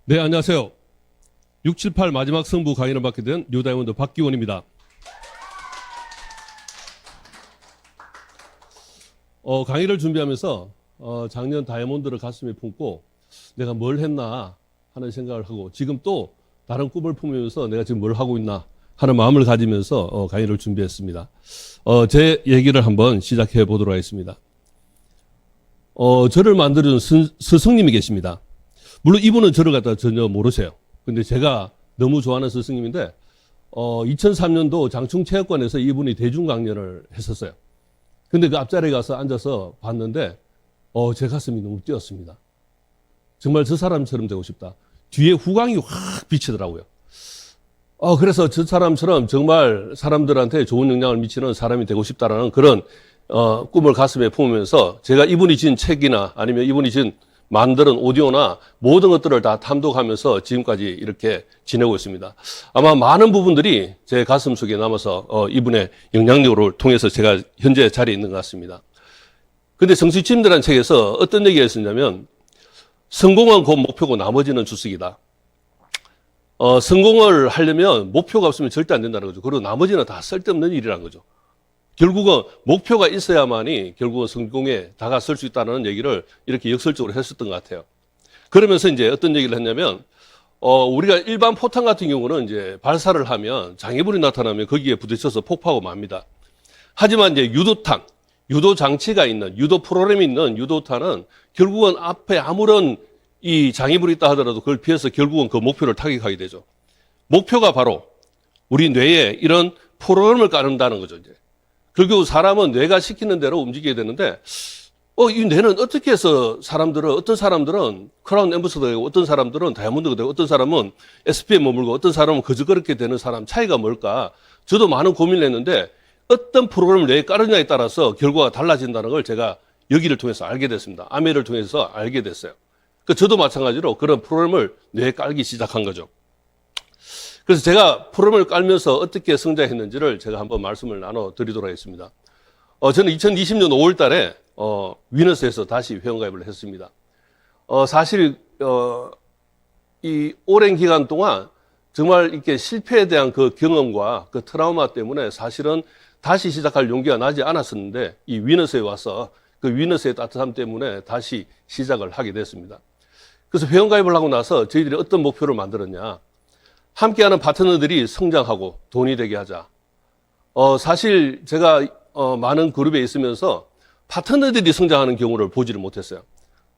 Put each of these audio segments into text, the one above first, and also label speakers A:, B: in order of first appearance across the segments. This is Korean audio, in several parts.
A: 네, 안녕하세요. 678 마지막 승부 강의를 맡게 된 뉴다이몬드 박기원입니다. 강의를 준비하면서 작년 다이아몬드를 가슴에 품고 내가 뭘 했나 하는 생각을 하고 지금 또 다른 꿈을 품으면서 내가 지금 뭘 하고 있나 하는 마음을 가지면서 강의를 준비했습니다. 제 얘기를 한번 시작해 보도록 하겠습니다. 저를 만들어준 스승님이 계십니다. 물론 이분은 저를 갖다 전혀 모르세요. 근데 제가 너무 좋아하는 스승님인데 2003년도 장충체육관에서 이분이 대중 강연을 했었어요. 근데 그 앞자리에 가서 앉아서 봤는데 제 가슴이 너무 뛰었습니다. 정말 저 사람처럼 되고 싶다. 뒤에 후광이 확 비치더라고요. 그래서 저 사람처럼 정말 사람들한테 좋은 영향을 미치는 사람이 되고 싶다라는 그런 꿈을 가슴에 품으면서 제가 이분이 지은 책이나 아니면 이분이 지은 만드는 오디오나 모든 것들을 다 탐독하면서 지금까지 이렇게 지내고 있습니다. 아마 많은 부분들이 제 가슴 속에 남아서 이분의 영향력을 통해서 제가 현재 자리에 있는 것 같습니다. 근데 정치침대라는 책에서 어떤 얘기가 있었냐면 성공은 곧 목표고 나머지는 주식이다. 성공을 하려면 목표가 없으면 절대 안 된다는 거죠. 그리고 나머지는 다 쓸데없는 일이라는 거죠. 결국은 목표가 있어야만이 결국은 성공에 다가설 수 있다는 얘기를 이렇게 역설적으로 했었던 것 같아요. 그러면서 이제 어떤 얘기를 했냐면, 우리가 일반 포탄 같은 경우는 이제 발사를 하면 장애물이 나타나면 거기에 부딪혀서 폭파하고 맙니다. 하지만 이제 유도탄, 유도 장치가 있는, 유도 프로그램이 있는 유도탄은 결국은 앞에 아무런 이 장애물이 있다 하더라도 그걸 피해서 결국은 그 목표를 타격하게 되죠. 목표가 바로 우리 뇌에 이런 프로그램을 깔는다는 거죠, 이제. 결국 사람은 뇌가 시키는 대로 움직여야 되는데, 이 뇌는 어떻게 해서 어떤 사람들은 크라운 앰버서더가 되고, 어떤 사람들은 다이아몬드가 되고, 어떤 사람은 SP에 머물고, 어떤 사람은 거저그렇게 되는 사람 차이가 뭘까? 저도 많은 고민을 했는데, 어떤 프로그램을 뇌에 깔느냐에 따라서 결과가 달라진다는 걸 제가 여기를 통해서 알게 됐습니다. 아메를 통해서 알게 됐어요. 저도 마찬가지로 그런 프로그램을 뇌에 깔기 시작한 거죠. 그래서 제가 프로그램을 깔면서 어떻게 성장했는지를 제가 한번 말씀을 나눠드리도록 하겠습니다. 저는 2020년 5월 달에 위너스에서 다시 회원가입을 했습니다. 사실 이 오랜 기간 동안 정말 이렇게 실패에 대한 그 경험과 그 트라우마 때문에 사실은 다시 시작할 용기가 나지 않았었는데 이 위너스에 와서 그 위너스의 따뜻함 때문에 다시 시작을 하게 됐습니다. 그래서 회원가입을 하고 나서 저희들이 어떤 목표를 만들었냐. 함께하는 파트너들이 성장하고 돈이 되게 하자. 사실 제가 많은 그룹에 있으면서 파트너들이 성장하는 경우를 보지를 못했어요.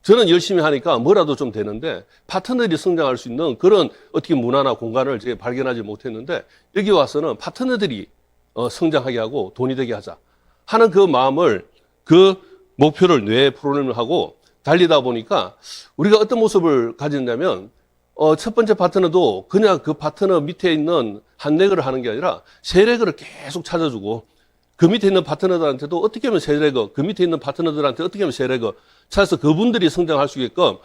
A: 저는 열심히 하니까 뭐라도 좀 되는데 파트너들이 성장할 수 있는 그런 어떻게 문화나 공간을 제가 발견하지 못했는데 여기 와서는 파트너들이 성장하게 하고 돈이 되게 하자 하는 그 마음을 그 목표를 뇌 프로그램을 하고 달리다 보니까 우리가 어떤 모습을 가졌냐면 첫 번째 파트너도 그냥 그 파트너 밑에 있는 한 레그를 하는 게 아니라 세 레그를 계속 찾아주고 그 밑에 있는 파트너들한테도 어떻게 하면 세 레그, 그 밑에 있는 파트너들한테 어떻게 하면 세 레그 찾아서 그분들이 성장할 수 있게끔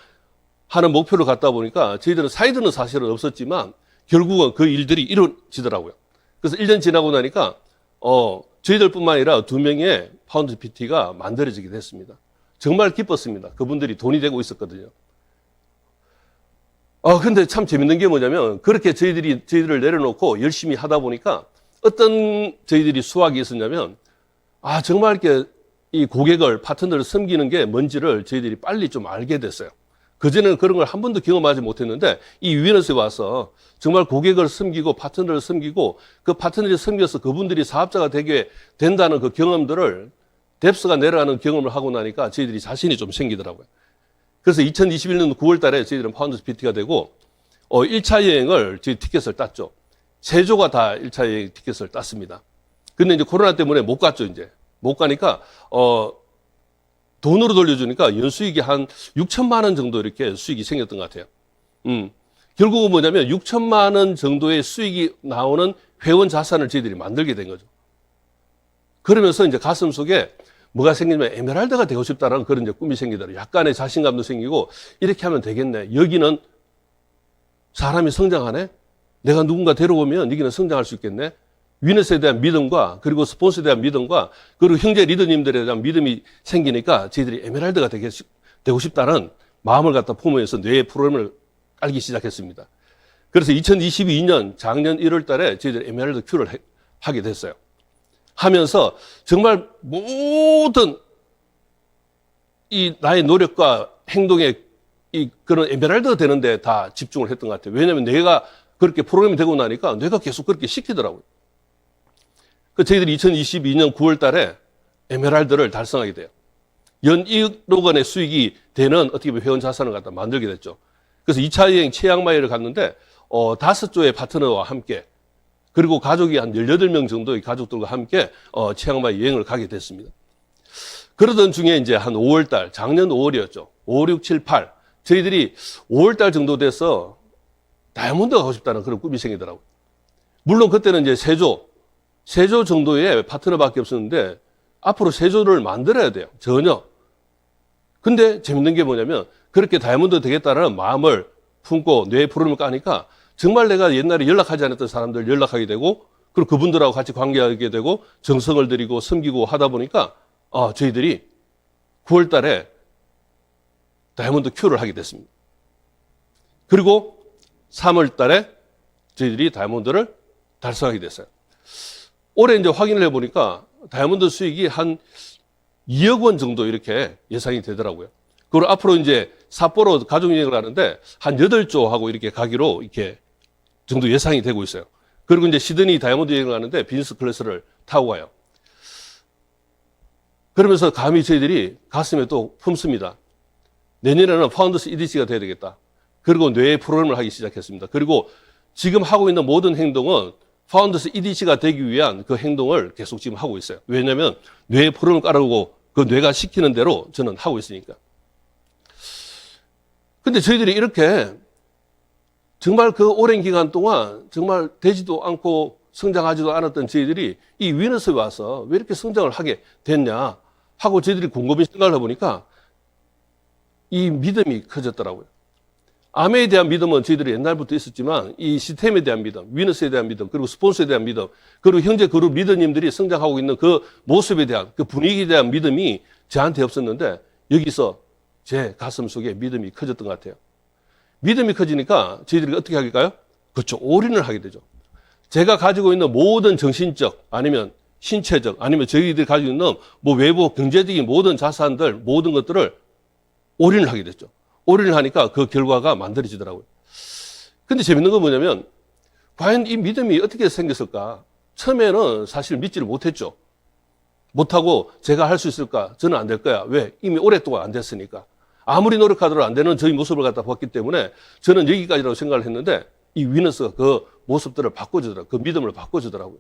A: 하는 목표를 갖다 보니까 저희들은 사이드는 사실은 없었지만 결국은 그 일들이 이루어지더라고요. 그래서 1년 지나고 나니까 저희들뿐만 아니라 2명의 파운드 PT가 만들어지게 됐습니다. 정말 기뻤습니다. 그분들이 돈이 되고 있었거든요. 근데 참 재밌는 게 뭐냐면, 그렇게 저희들을 내려놓고 열심히 하다 보니까 어떤 저희들이 수확이 있었냐면, 정말 이렇게 이 고객을, 파트너를 섬기는 게 뭔지를 저희들이 빨리 좀 알게 됐어요. 그전에는 그런 걸 한 번도 경험하지 못했는데, 이 위너스에 와서 정말 고객을 섬기고 파트너를 섬기고 그 파트너를 섬겨서 그분들이 사업자가 되게 된다는 그 경험들을 뎁스가 내려가는 경험을 하고 나니까 저희들이 자신이 좀 생기더라고요. 그래서 2021년 9월 달에 저희들은 파운더스 PT가 되고 1차 여행을 저희 티켓을 땄죠. 세조가 다 1차 여행 티켓을 땄습니다. 근데 이제 코로나 때문에 못 갔죠, 이제. 못 가니까 돈으로 돌려주니까 연수익이 한 6천만 원 정도 이렇게 수익이 생겼던 것 같아요. 결국은 뭐냐면 6천만 원 정도의 수익이 나오는 회원 자산을 저희들이 만들게 된 거죠. 그러면서 이제 가슴 속에 뭐가 생기냐면 에메랄드가 되고 싶다라는 그런 이제 꿈이 생기더라고요. 약간의 자신감도 생기고 이렇게 하면 되겠네. 여기는 사람이 성장하네. 내가 누군가 데려오면 여기는 성장할 수 있겠네. 위너스에 대한 믿음과 그리고 스폰서에 대한 믿음과 그리고 형제 리더님들에 대한 믿음이 생기니까 저희들이 에메랄드가 되고 싶다는 마음을 갖다 품으면서 뇌의 프로그램을 알기 시작했습니다. 그래서 2022년 작년 1월 달에 저희들이 에메랄드 Q를 하게 됐어요. 하면서 정말 모든 이 나의 노력과 행동에 이 그런 에메랄드가 되는데 다 집중을 했던 것 같아요. 왜냐하면 뇌가 그렇게 프로그램이 되고 나니까 뇌가 계속 그렇게 시키더라고요. 그 저희들이 2022년 9월 달에 에메랄드를 달성하게 돼요. 연 1억 원의 수익이 되는 어떻게 보면 회원 자산을 갖다 만들게 됐죠. 그래서 2차 여행 치앙마이를 갔는데 5조의 파트너와 함께 그리고 가족이 한 18명 정도의 가족들과 함께 치앙마이 여행을 가게 됐습니다. 그러던 중에 이제 한 5월 달, 작년 5월이었죠. 5, 6, 7, 8. 저희들이 5월 달 정도 돼서 다이아몬드 가고 싶다는 그런 꿈이 생기더라고요. 물론 그때는 이제 세조 정도의 파트너밖에 없었는데 앞으로 세조를 만들어야 돼요. 전혀. 근데 재밌는 게 뭐냐면 그렇게 다이아몬드 되겠다는 마음을 품고 뇌 프로그램을 까니까 정말 내가 옛날에 연락하지 않았던 사람들 연락하게 되고 그리고 그분들하고 같이 관계하게 되고 정성을 들이고 섬기고 하다 보니까 저희들이 9월 달에 다이아몬드 Q를 하게 됐습니다. 그리고 3월 달에 저희들이 다이아몬드를 달성하게 됐어요. 올해 이제 확인을 해보니까 다이아몬드 수익이 한 2억 원 정도 이렇게 예상이 되더라고요. 그리고 앞으로 이제 삿포로 가족여행을 하는데 한 8조 하고 이렇게 가기로 이렇게 정도 예상이 되고 있어요. 그리고 이제 시드니 다이아몬드 여행을 하는데 비즈니스 클래스를 타고 가요. 그러면서 감히 저희들이 가슴에 또 품습니다. 내년에는 파운더스 EDC가 돼야 되겠다. 그리고 뇌 프로그램을 하기 시작했습니다. 그리고 지금 하고 있는 모든 행동은 파운더스 EDC가 되기 위한 그 행동을 계속 지금 하고 있어요. 왜냐하면 뇌 프로그램을 깔아오고 그 뇌가 시키는 대로 저는 하고 있으니까. 근데 저희들이 이렇게 정말 그 오랜 기간 동안 정말 되지도 않고 성장하지도 않았던 저희들이 이 위너스에 와서 왜 이렇게 성장을 하게 됐냐 하고 저희들이 곰곰이 생각을 해보니까 이 믿음이 커졌더라고요. 아메에 대한 믿음은 저희들이 옛날부터 있었지만 이 시스템에 대한 믿음, 위너스에 대한 믿음, 그리고 스폰서에 대한 믿음, 그리고 형제 그룹 리더님들이 성장하고 있는 그 모습에 대한 그 분위기에 대한 믿음이 저한테 없었는데 여기서 제 가슴 속에 믿음이 커졌던 것 같아요. 믿음이 커지니까 저희들이 어떻게 할까요? 그렇죠. 올인을 하게 되죠. 제가 가지고 있는 모든 정신적 아니면 신체적 아니면 저희들이 가지고 있는 뭐 외부 경제적인 모든 자산들 모든 것들을 올인을 하게 됐죠. 올인을 하니까 그 결과가 만들어지더라고요. 근데 재밌는 건 뭐냐면 과연 이 믿음이 어떻게 생겼을까? 처음에는 사실 믿지를 못했죠. 못하고 제가 할 수 있을까? 저는 안 될 거야. 왜? 이미 오랫동안 안 됐으니까. 아무리 노력하더라도 안 되는 저희 모습을 갖다 봤기 때문에 저는 여기까지라고 생각을 했는데 이 위너스가 그 모습들을 바꿔주더라고요. 그 믿음을 바꿔주더라고요.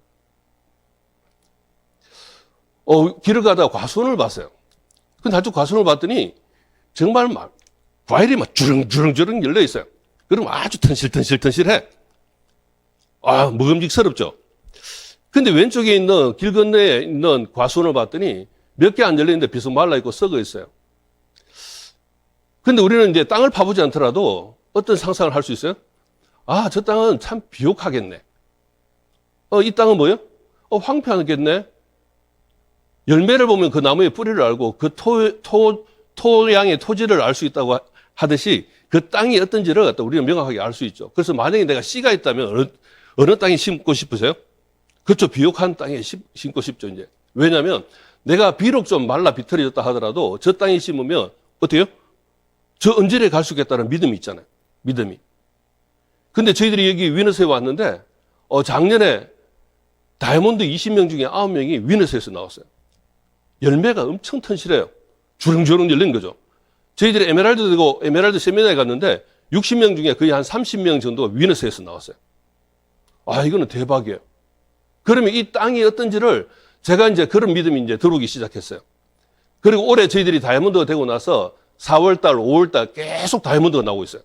A: 길을 가다가 과수원을 봤어요. 근데 아주 과수원을 봤더니 정말 막 과일이 막 주렁주렁 열려 있어요. 그럼 아주 튼실해. 먹음직스럽죠. 근데 왼쪽에 있는 길 건너에 있는 과수원을 봤더니 몇 개 안 열려있는데 비석 말라 있고 썩어 있어요. 근데 우리는 이제 땅을 파보지 않더라도 어떤 상상을 할 수 있어요? 저 땅은 참 비옥하겠네. 이 땅은 뭐예요? 황폐하겠네. 열매를 보면 그 나무의 뿌리를 알고 그 토양의 토지를 알 수 있다고 하듯이 그 땅이 어떤지를 갖다 우리는 명확하게 알 수 있죠. 그래서 만약에 내가 씨가 있다면 어느 땅에 심고 싶으세요? 그렇죠. 비옥한 땅에 심고 싶죠, 이제. 왜냐하면 내가 비록 좀 말라 비틀어졌다 하더라도 저 땅에 심으면 어때요? 저 언질에 갈 수 있겠다는 믿음이 있잖아요. 믿음이. 근데 저희들이 여기 위너스에 왔는데 작년에 다이아몬드 20명 중에 9명이 위너스에서 나왔어요. 열매가 엄청 튼실해요. 주렁주렁 열린 거죠. 저희들이 에메랄드 되고 에메랄드 세미나에 갔는데 60명 중에 거의 한 30명 정도가 위너스에서 나왔어요. 이거는 대박이에요. 그러면 이 땅이 어떤지를 제가 이제 그런 믿음이 이제 들어오기 시작했어요. 그리고 올해 저희들이 다이아몬드가 되고 나서 4월달, 5월달 계속 다이아몬드가 나오고 있어요.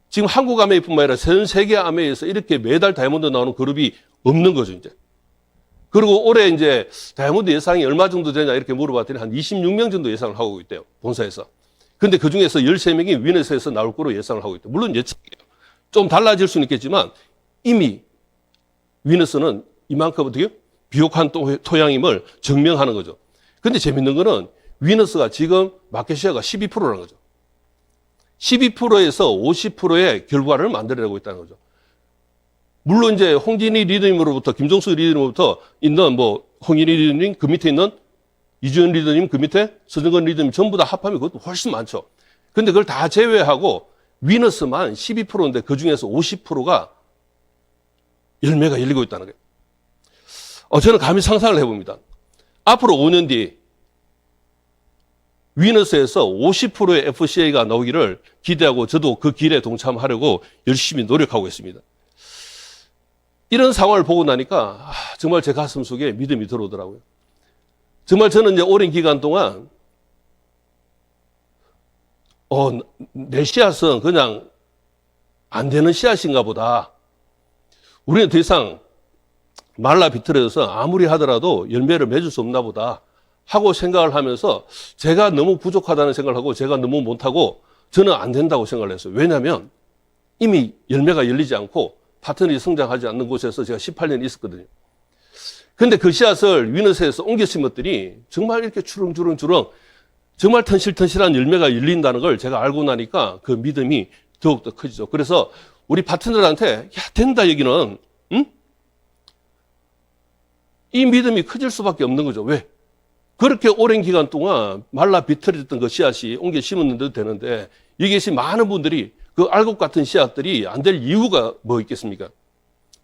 A: 지금 한국 아메이뿐만 아니라 전 세계 아메이에서 이렇게 매달 다이아몬드 나오는 그룹이 없는 거죠, 이제. 그리고 올해 이제 다이아몬드 예상이 얼마 정도 되냐 이렇게 물어봤더니 한 26명 정도 예상을 하고 있대요, 본사에서. 근데 그 중에서 13명이 위너스에서 나올 거로 예상을 하고 있대요. 물론 예측이에요. 좀 달라질 수는 있겠지만 이미 위너스는 이만큼 어떻게 비옥한 토양임을 증명하는 거죠. 근데 재밌는 거는 위너스가 지금 마켓 시어가 12%라는 거죠. 12%에서 50%의 결과를 만들어내고 있다는 거죠. 물론 이제 홍진희 리더님으로부터, 김종수 리더님으로부터 있는 뭐 홍진희 리더님, 그 밑에 있는 이주연 리더님, 그 밑에 서정건 리더님 전부 다 합하면 그것도 훨씬 많죠. 근데 그걸 다 제외하고 위너스만 12%인데 그 중에서 50%가 열매가 열리고 있다는 거예요. 저는 감히 상상을 해봅니다. 앞으로 5년 뒤 위너스에서 50%의 FCA가 나오기를 기대하고 저도 그 길에 동참하려고 열심히 노력하고 있습니다. 이런 상황을 보고 나니까 정말 제 가슴 속에 믿음이 들어오더라고요. 정말 저는 이제 오랜 기간 동안 내 씨앗은 그냥 안 되는 씨앗인가 보다. 우리는 더 이상 말라 비틀어져서 아무리 하더라도 열매를 맺을 수 없나 보다 하고 생각을 하면서 제가 너무 부족하다는 생각을 하고 제가 너무 못하고 저는 안 된다고 생각을 했어요. 왜냐하면 이미 열매가 열리지 않고 파트너들이 성장하지 않는 곳에서 제가 18년 있었거든요. 근데 그 씨앗을 위너스에서 옮겨 심었더니 정말 이렇게 주렁주렁 정말 턴실턴실한 열매가 열린다는 걸 제가 알고 나니까 그 믿음이 더욱더 커지죠. 그래서 우리 파트너들한테 야 된다 여기는 응? 이 믿음이 커질 수밖에 없는 거죠. 왜? 그렇게 오랜 기간 동안 말라 비틀어졌던 그 씨앗이 옮겨 심었는데도 되는데 여기 계신 많은 분들이 그 알곡 같은 씨앗들이 안 될 이유가 뭐 있겠습니까?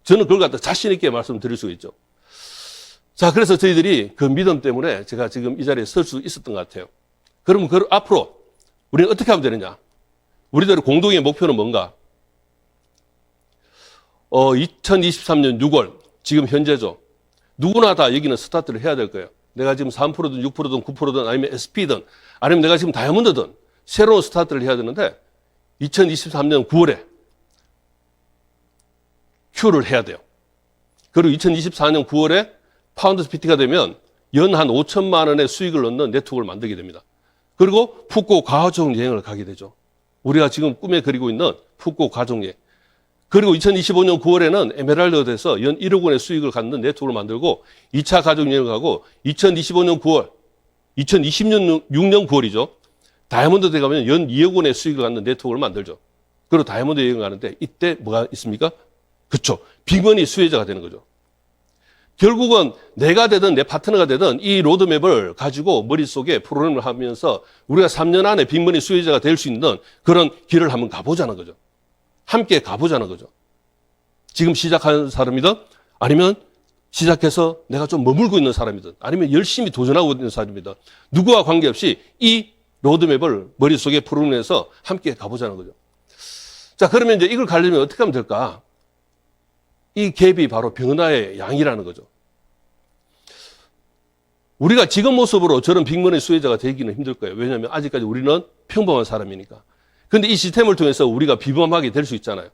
A: 저는 그걸 갖다 자신 있게 말씀드릴 수 있죠. 자, 그래서 저희들이 그 믿음 때문에 제가 지금 이 자리에 설 수 있었던 것 같아요. 그러면 그 앞으로 우리는 어떻게 하면 되느냐? 우리들의 공동의 목표는 뭔가? 2023년 6월, 지금 현재죠. 누구나 다 여기는 스타트를 해야 될 거예요. 내가 지금 3%든 6%든 9%든 아니면 SP든 아니면 내가 지금 다이아몬드든 새로운 스타트를 해야 되는데 2023년 9월에 Q를 해야 돼요. 그리고 2024년 9월에 파운드 PT가 되면 연 한 5천만 원의 수익을 얻는 네트워크를 만들게 됩니다. 그리고 푸꾸오 가족 여행을 가게 되죠. 우리가 지금 꿈에 그리고 있는 푸꾸오 가족 여행. 그리고 2025년 9월에는 에메랄드가 돼서 연 1억 원의 수익을 갖는 네트워크를 만들고 2차 가족 여행을 가고 2025년 9월, 2026년 9월이죠. 다이아몬드 대 가면 연 2억 원의 수익을 갖는 네트워크를 만들죠. 그리고 다이아몬드 여행을 가는데 이때 뭐가 있습니까? 그렇죠. 빅머니 수혜자가 되는 거죠. 결국은 내가 되든 내 파트너가 되든 이 로드맵을 가지고 머릿속에 프로그램을 하면서 우리가 3년 안에 빅머니 수혜자가 될 수 있는 그런 길을 한번 가보자는 거죠. 함께 가보자는 거죠. 지금 시작하는 사람이든 아니면 시작해서 내가 좀 머물고 있는 사람이든 아니면 열심히 도전하고 있는 사람이든 누구와 관계없이 이 로드맵을 머릿속에 프로그램해서 함께 가보자는 거죠. 자, 그러면 이제 이걸 가려면 어떻게 하면 될까? 이 갭이 바로 변화의 양이라는 거죠. 우리가 지금 모습으로 저런 빅머니 수혜자가 되기는 힘들 거예요. 왜냐하면 아직까지 우리는 평범한 사람이니까. 근데 이 시스템을 통해서 우리가 비범하게 될 수 있잖아요.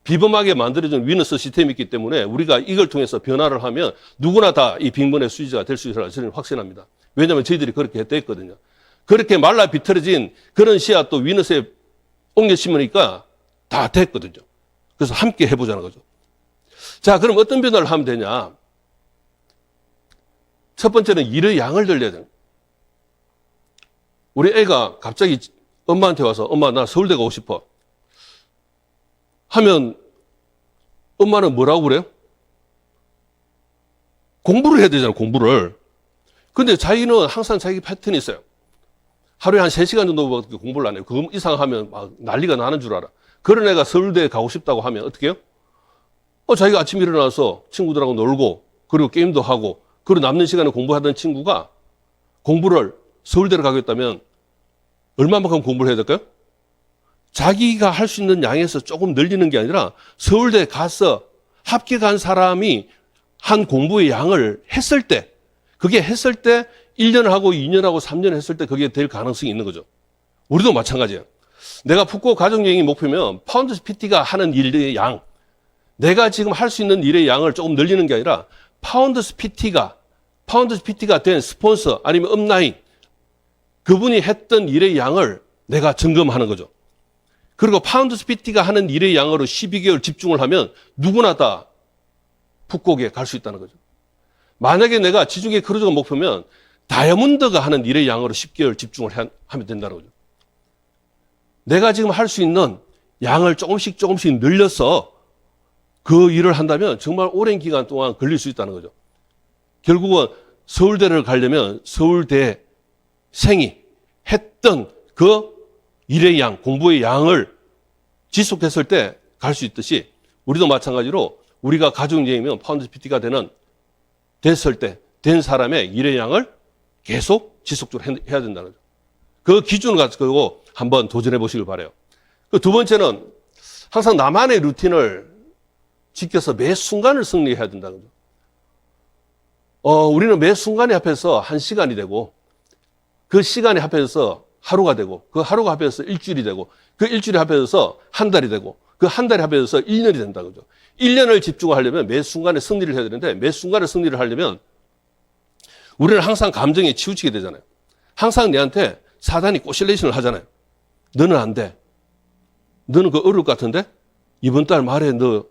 A: 비범하게 만들어진 위너스 시스템이 있기 때문에 우리가 이걸 통해서 변화를 하면 누구나 다 이 빅머니 수혜자가 될 수 있으라 저는 확신합니다. 왜냐하면 저희들이 그렇게 했거든요. 그렇게 말라 비틀어진 그런 씨앗도 위너스에 옮겨 심으니까 다 됐거든요. 그래서 함께 해보자는 거죠. 자, 그럼 어떤 변화를 하면 되냐? 첫 번째는 일의 양을 늘려야 돼요. 우리 애가 갑자기 엄마한테 와서 엄마 나 서울대 가고 싶어 하면 엄마는 뭐라고 그래요? 공부를 해야 되잖아요. 공부를. 근데 자기는 항상 자기 패턴이 있어요. 하루에 한 3시간 정도밖에 공부를 안 해요. 그 이상 하면 막 난리가 나는 줄 알아. 그런 애가 서울대에 가고 싶다고 하면 어떻게 해요? 자기가 아침에 일어나서 친구들하고 놀고 그리고 게임도 하고 그리고 남는 시간에 공부하던 친구가 공부를 서울대를 가겠다면 얼마만큼 공부를 해야 될까요? 자기가 할 수 있는 양에서 조금 늘리는 게 아니라 서울대에 가서 합격한 사람이 한 공부의 양을 했을 때 그게 했을 때 1년 하고 2년 하고 3년 했을 때 그게 될 가능성이 있는 거죠. 우리도 마찬가지예요. 내가 푸꾸오 가족여행이 목표면 파운드 PT가 하는 일의 양 내가 지금 할 수 있는 일의 양을 조금 늘리는 게 아니라 파운드 PT가 된 스폰서 아니면 업라인 그분이 했던 일의 양을 내가 점검하는 거죠. 그리고 파운드 PT가 하는 일의 양으로 12개월 집중을 하면 누구나 다 푸꾸오에 갈 수 있다는 거죠. 만약에 내가 지중해 크루즈가 목표면 다이아몬드가 하는 일의 양으로 10개월 집중을 하면 된다는 거죠. 내가 지금 할 수 있는 양을 조금씩 늘려서 그 일을 한다면 정말 오랜 기간 동안 걸릴 수 있다는 거죠. 결국은 서울대를 가려면 서울대생이 했던 그 일의 양, 공부의 양을 지속했을 때 갈 수 있듯이 우리도 마찬가지로 우리가 가중제이면 파운드 PT가 됐을 때 된 사람의 일의 양을 계속 지속적으로 해야 된다는 거죠. 그 기준을 가지고 한번 도전해 보시길 바라요. 그 두 번째는 항상 나만의 루틴을 지켜서 매 순간을 승리해야 된다는 거죠. 우리는 매 순간에 합해서 1시간이 되고 그 시간에 합해서 하루가 되고 그 하루가 합해서 일주일이 되고 그 일주일에 합해서 한 달이 되고 그 한 달에 합해서 1년이 된다는 거죠. 1년을 집중하려면 매 순간에 승리를 해야 되는데 매 순간에 승리를 하려면 우리는 항상 감정에 치우치게 되잖아요. 항상 내한테 사단이 꼬실레이션을 하잖아요. 너는 안 돼. 너는 그 어려울 것 같은데? 이번 달 말에 너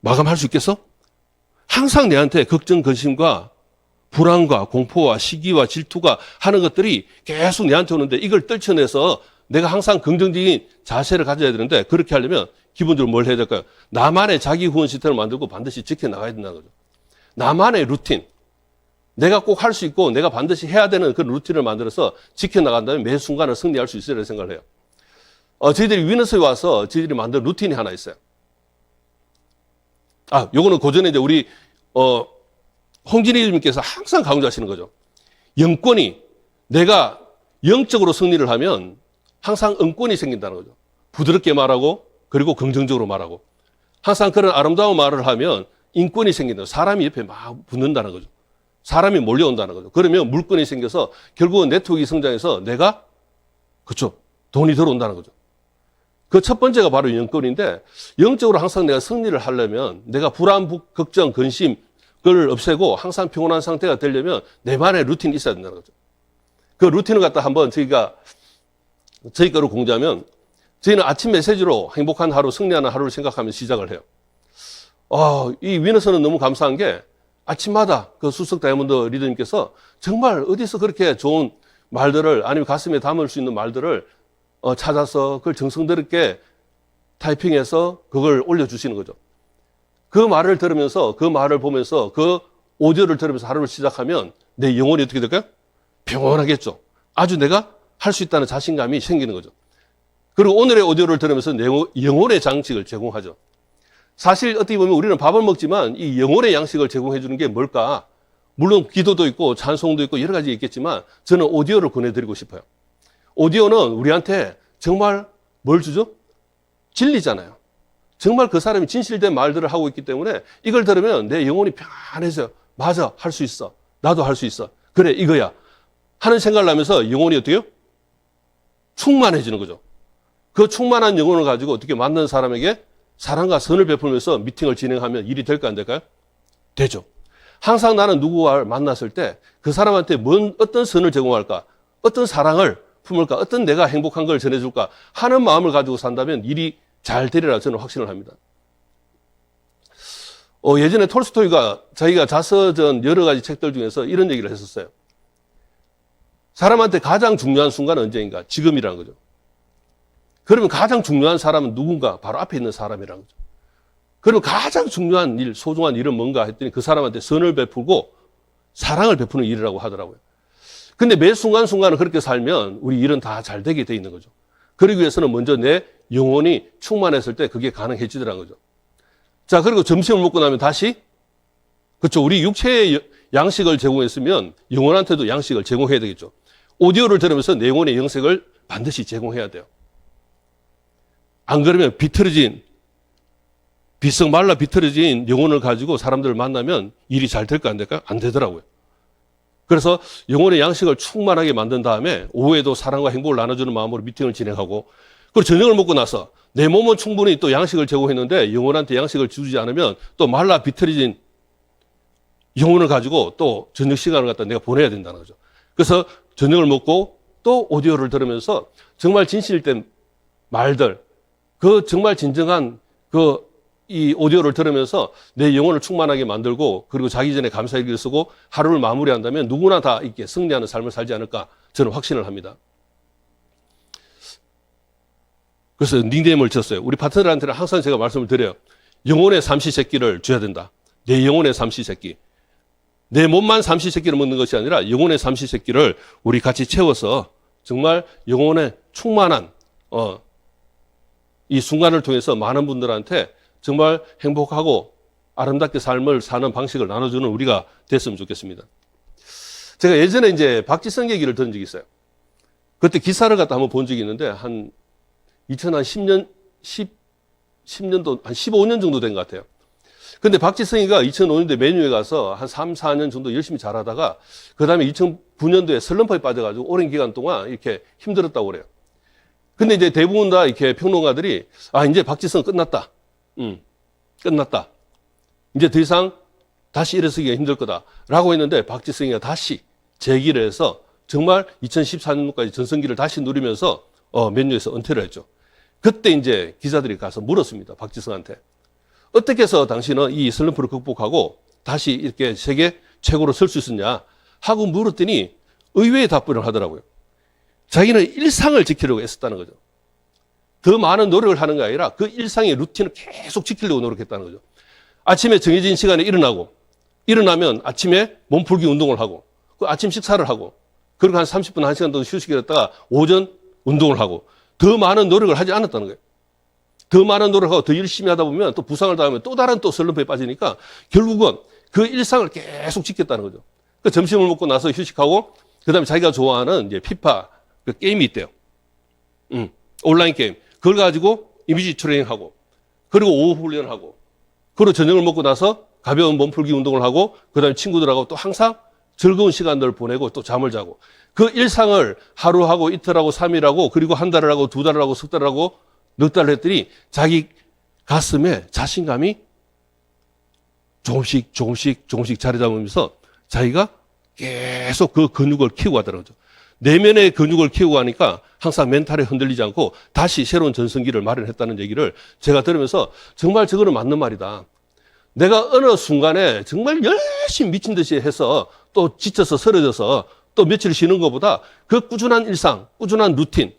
A: 마감할 수 있겠어? 항상 내한테 걱정, 근심과 불안과 공포와 시기와 질투가 하는 것들이 계속 내한테 오는데 이걸 떨쳐내서 내가 항상 긍정적인 자세를 가져야 되는데 그렇게 하려면 기본적으로 뭘 해야 될까요? 나만의 자기 후원 시스템을 만들고 반드시 지켜나가야 된다는 거죠. 나만의 루틴. 내가 꼭 할 수 있고 내가 반드시 해야 되는 그 루틴을 만들어서 지켜나간다면 매 순간을 승리할 수 있으리라고 생각을 해요. 저희들이 위너스에 와서 저희들이 만든 루틴이 하나 있어요. 요거는 고전에 이제 우리, 홍진희님께서 항상 강조하시는 거죠. 영권이 내가 영적으로 승리를 하면 항상 응권이 생긴다는 거죠. 부드럽게 말하고 그리고 긍정적으로 말하고 항상 그런 아름다운 말을 하면 인권이 생긴다. 사람이 옆에 막 붙는다는 거죠. 사람이 몰려온다는 거죠. 그러면 물건이 생겨서 결국은 네트워크가 성장해서 내가 그렇죠. 돈이 들어온다는 거죠. 그 첫 번째가 바로 영권인데 영적으로 항상 내가 승리를 하려면 내가 불안, 걱정, 근심 그걸 없애고 항상 평온한 상태가 되려면 내만의 루틴이 있어야 된다는 거죠. 그 루틴을 갖다 한번 저희 거로 공지하면 저희는 아침 메시지로 행복한 하루, 승리하는 하루를 생각하며 시작을 해요. 이 위너스는 너무 감사한 게 아침마다 그 수석 다이아몬드 리더님께서 정말 어디서 그렇게 좋은 말들을 아니면 가슴에 담을 수 있는 말들을 찾아서 그걸 정성스럽게 타이핑해서 그걸 올려주시는 거죠. 그 말을 들으면서 그 말을 보면서 그 오디오를 들으면서 하루를 시작하면 내 영혼이 어떻게 될까요? 평온하겠죠. 아주 내가 할 수 있다는 자신감이 생기는 거죠. 그리고 오늘의 오디오를 들으면서 내 영혼의 장식을 제공하죠. 사실 어떻게 보면 우리는 밥을 먹지만 이 영혼의 양식을 제공해 주는 게 뭘까? 물론 기도도 있고 찬송도 있고 여러 가지 있겠지만 저는 오디오를 권해드리고 싶어요. 오디오는 우리한테 정말 뭘 주죠? 진리잖아요. 정말 그 사람이 진실된 말들을 하고 있기 때문에 이걸 들으면 내 영혼이 편안해져요. 맞아, 할 수 있어. 나도 할 수 있어. 그래, 이거야. 하는 생각을 하면서 영혼이 어떻게 해요? 충만해지는 거죠. 그 충만한 영혼을 가지고 어떻게 만난 사람에게 사랑과 선을 베풀면서 미팅을 진행하면 일이 될까 안 될까요? 되죠. 항상 나는 누구와 만났을 때 그 사람한테 어떤 선을 제공할까? 어떤 사랑을 품을까? 어떤 내가 행복한 걸 전해줄까? 하는 마음을 가지고 산다면 일이 잘 되리라 저는 확신을 합니다. 예전에 톨스토이가 자기가 자서전 여러 가지 책들 중에서 이런 얘기를 했었어요. 사람한테 가장 중요한 순간은 언제인가? 지금이라는 거죠. 그러면 가장 중요한 사람은 누군가? 바로 앞에 있는 사람이라는 거죠. 그러면 가장 중요한 일, 소중한 일은 뭔가 했더니 그 사람한테 선을 베풀고 사랑을 베푸는 일이라고 하더라고요. 근데 매 순간순간을 그렇게 살면 우리 일은 다 잘 되게 돼 있는 거죠. 그러기 위해서는 먼저 내 영혼이 충만했을 때 그게 가능해지더라는 거죠. 자, 그리고 점심을 먹고 나면 다시, 그렇죠. 우리 육체의 양식을 제공했으면 영혼한테도 양식을 제공해야 되겠죠. 오디오를 들으면서 내 영혼의 영식을 반드시 제공해야 돼요. 안 그러면 비석 말라 비틀어진 영혼을 가지고 사람들을 만나면 일이 잘 될까 안 될까? 안 되더라고요. 그래서 영혼의 양식을 충만하게 만든 다음에 오후에도 사랑과 행복을 나눠주는 마음으로 미팅을 진행하고 그리고 저녁을 먹고 나서 내 몸은 충분히 또 양식을 제공했는데 영혼한테 양식을 주지 않으면 또 말라 비틀어진 영혼을 가지고 또 저녁 시간을 갖다 내가 보내야 된다는 거죠. 그래서 저녁을 먹고 또 오디오를 들으면서 정말 진실된 말들, 그 정말 진정한 이 오디오를 들으면서 내 영혼을 충만하게 만들고 그리고 자기 전에 감사일기를 쓰고 하루를 마무리한다면 누구나 다 이렇게 승리하는 삶을 살지 않을까 저는 확신을 합니다. 그래서 닉네임을 지었어요. 우리 파트너들한테는 항상 제가 말씀을 드려요. 영혼의 삼시세끼를 줘야 된다. 내 영혼의 삼시세끼. 내 몸만 삼시세끼를 먹는 것이 아니라 영혼의 삼시세끼를 우리 같이 채워서 정말 영혼의 충만한 이 순간을 통해서 많은 분들한테 정말 행복하고 아름답게 삶을 사는 방식을 나눠주는 우리가 됐으면 좋겠습니다. 제가 예전에 이제 박지성 얘기를 들은 적이 있어요. 그때 기사를 갖다 한번 본 적이 있는데 한 2010년도 한 15년 정도 된 것 같아요. 근데 박지성이가 2005년도에 맨유에 가서 한 3, 4년 정도 열심히 잘하다가 그 다음에 2009년도에 슬럼프에 빠져가지고 오랜 기간 동안 이렇게 힘들었다고 그래요. 근데 이제 대부분 다 이렇게 평론가들이 이제 박지성 끝났다. 끝났다. 이제 더 이상 다시 일어서기가 힘들 거다라고 했는데 박지성이가 다시 재기를 해서 정말 2014년도까지 전성기를 다시 누리면서 맨유에서 은퇴를 했죠. 그때 이제 기자들이 가서 물었습니다. 박지성한테. 어떻게 해서 당신은 이 슬럼프를 극복하고 다시 이렇게 세계 최고로 설 수 있었냐 하고 물었더니 의외의 답변을 하더라고요. 자기는 일상을 지키려고 애썼다는 거죠. 더 많은 노력을 하는 게 아니라 그 일상의 루틴을 계속 지키려고 노력했다는 거죠. 아침에 정해진 시간에 일어나면 아침에 몸풀기 운동을 하고 그 아침 식사를 하고 그리고 한 30분, 1시간 정도 휴식을 했다가 오전 운동을 하고 더 많은 노력을 하지 않았다는 거예요. 더 많은 노력하고 더 열심히 하다 보면 또 부상을 당하면 또 다른 또 슬럼프에 빠지니까 결국은 그 일상을 계속 지켰다는 거죠. 그 점심을 먹고 나서 휴식하고 그 다음에 자기가 좋아하는 이제 피파 그 게임이 있대요. 온라인 게임. 그걸 가지고 이미지 트레이닝하고 그리고 오후 훈련하고 그리고 저녁을 먹고 나서 가벼운 몸풀기 운동을 하고 그 다음에 친구들하고 또 항상 즐거운 시간들을 보내고 또 잠을 자고 그 일상을 하루하고 이틀하고 3일하고 그리고 한 달을 하고 2달을 하고 석 달을 하고 넉 달을 했더니 자기 가슴에 자신감이 조금씩 자리 잡으면서 자기가 계속 그 근육을 키우고 가더라고요. 내면의 근육을 키우고 하니까 항상 멘탈에 흔들리지 않고 다시 새로운 전성기를 마련했다는 얘기를 제가 들으면서 정말 저거는 맞는 말이다. 내가 어느 순간에 정말 열심히 미친 듯이 해서 또 지쳐서 쓰러져서 또 며칠 쉬는 것보다 그 꾸준한 일상, 꾸준한 루틴을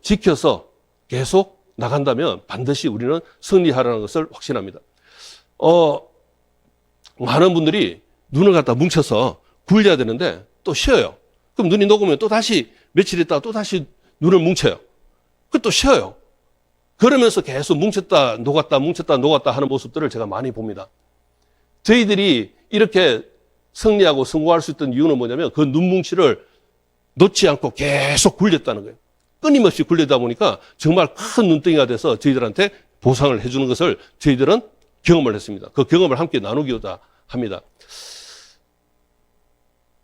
A: 지켜서 계속 나간다면 반드시 우리는 승리하라는 것을 확신합니다. 많은 분들이 눈을 갖다 뭉쳐서 굴려야 되는데 또 쉬어요. 그럼 눈이 녹으면 또 다시 며칠 있다가 또 다시 눈을 뭉쳐요. 그 또 쉬어요. 그러면서 계속 뭉쳤다 녹았다 하는 모습들을 제가 많이 봅니다. 저희들이 이렇게 승리하고 성공할 수 있던 이유는 뭐냐면 그 눈뭉치를 놓지 않고 계속 굴렸다는 거예요. 끊임없이 굴리다 보니까 정말 큰 눈덩이가 돼서 저희들한테 보상을 해주는 것을 저희들은 경험을 했습니다. 그 경험을 함께 나누기도 합니다.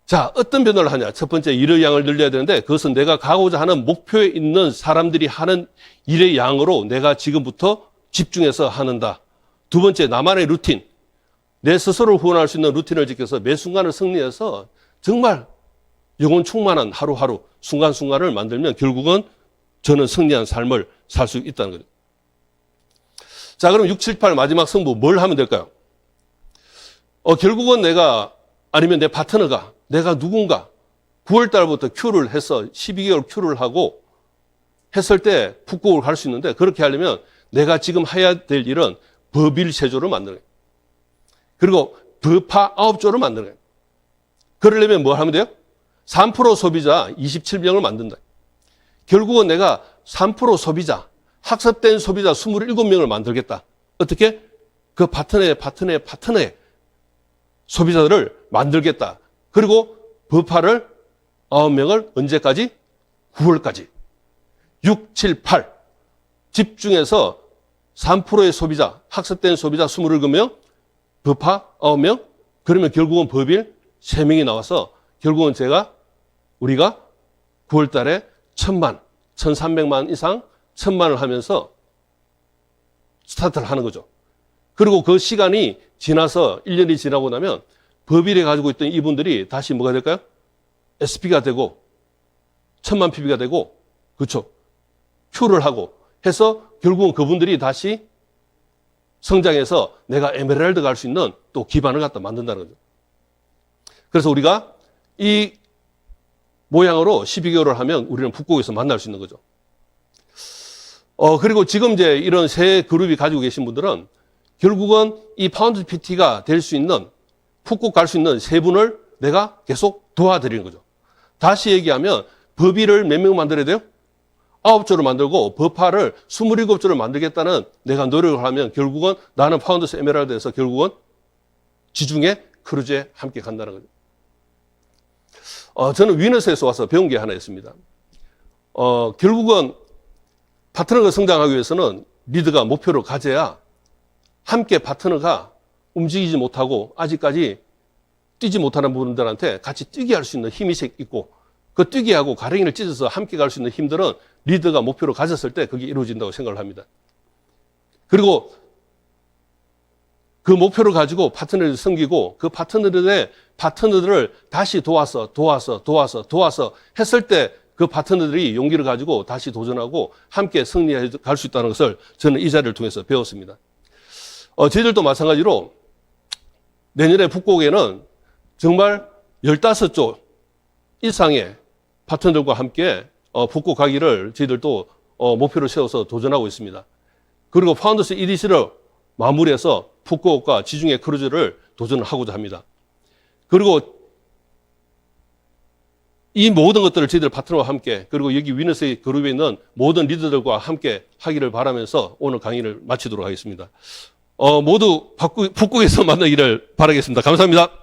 A: 자, 어떤 변화를 하냐? 첫 번째, 일의 양을 늘려야 되는데 그것은 내가 가고자 하는 목표에 있는 사람들이 하는 일의 양으로 내가 지금부터 집중해서 하는다. 두 번째, 나만의 루틴. 내 스스로를 후원할 수 있는 루틴을 지켜서 매 순간을 승리해서 정말 영혼 충만한 하루하루, 순간순간을 만들면 결국은 저는 승리한 삶을 살 수 있다는 거죠. 자, 그럼 6, 7, 8 마지막 승부 뭘 하면 될까요? 결국은 내가 아니면 내 파트너가 내가 누군가 9월 달부터 큐를 해서 12개월 큐를 하고 했을 때 북극을 갈 수 있는데 그렇게 하려면 내가 지금 해야 될 일은 법일 체조를 만드는 거예요. 그리고 버파 9조를 만드는 거예요. 그러려면 뭐 하면 돼요? 3% 소비자 27명을 만든다. 결국은 내가 3% 소비자, 학습된 소비자 27명을 만들겠다. 어떻게? 그 파트너의 소비자들을 만들겠다. 그리고 버파를 9명을 언제까지? 9월까지. 6, 7, 8. 집중해서 3%의 소비자, 학습된 소비자 27명, 버파 9명. 그러면 결국은 법일 3명이 나와서 결국은 우리가 9월 달에 1000만, 1300만 이상 1000만을 하면서 스타트를 하는 거죠. 그리고 그 시간이 지나서 1년이 지나고 나면 법일에 가지고 있던 이분들이 다시 뭐가 될까요? SP가 되고 1000만 PB가 되고 그렇죠. Q를 하고 해서 결국은 그분들이 다시 성장해서 내가 에메랄드 갈 수 있는 또 기반을 갖다 만든다는 거죠. 그래서 우리가 이 모양으로 12개월을 하면 우리는 북극에서 만날 수 있는 거죠. 그리고 지금 이제 이런 세 그룹이 가지고 계신 분들은 결국은 이 파운드 PT가 될 수 있는, 푹꼭 갈 수 있는 세 분을 내가 계속 도와드리는 거죠. 다시 얘기하면 법의를 몇 명 만들어야 돼요? 9조를 만들고 법화를 27조를 만들겠다는 내가 노력을 하면 결국은 나는 파운더스 에메랄드에서 결국은 지중해 크루즈에 함께 간다는 거죠. 저는 위너스에서 와서 배운 게 하나 있습니다. 결국은 파트너가 성장하기 위해서는 리더가 목표를 가져야 함께 파트너가 움직이지 못하고 아직까지 뛰지 못하는 분들한테 같이 뛰게 할 수 있는 힘이 있고 그 뛰게 하고 가랭이를 찢어서 함께 갈 수 있는 힘들은 리더가 목표를 가졌을 때 그게 이루어진다고 생각을 합니다. 그리고 그 목표를 가지고 파트너를 섬기고 그 파트너들을 다시 도와서 했을 때 그 파트너들이 용기를 가지고 다시 도전하고 함께 승리해 갈 수 있다는 것을 저는 이 자리를 통해서 배웠습니다. 저희들도 마찬가지로 내년에 북곡에는 정말 15조 이상의 파트너들과 함께 북곡 가기를 저희들도 목표를 세워서 도전하고 있습니다. 그리고 파운더스 EDC를 마무리해서 북곡과 지중해 크루즈를 도전을 하고자 합니다. 그리고 이 모든 것들을 저희들 파트너와 함께 그리고 여기 위너스 그룹에 있는 모든 리더들과 함께 하기를 바라면서 오늘 강의를 마치도록 하겠습니다. 모두 북곡에서 만나기를 바라겠습니다. 감사합니다.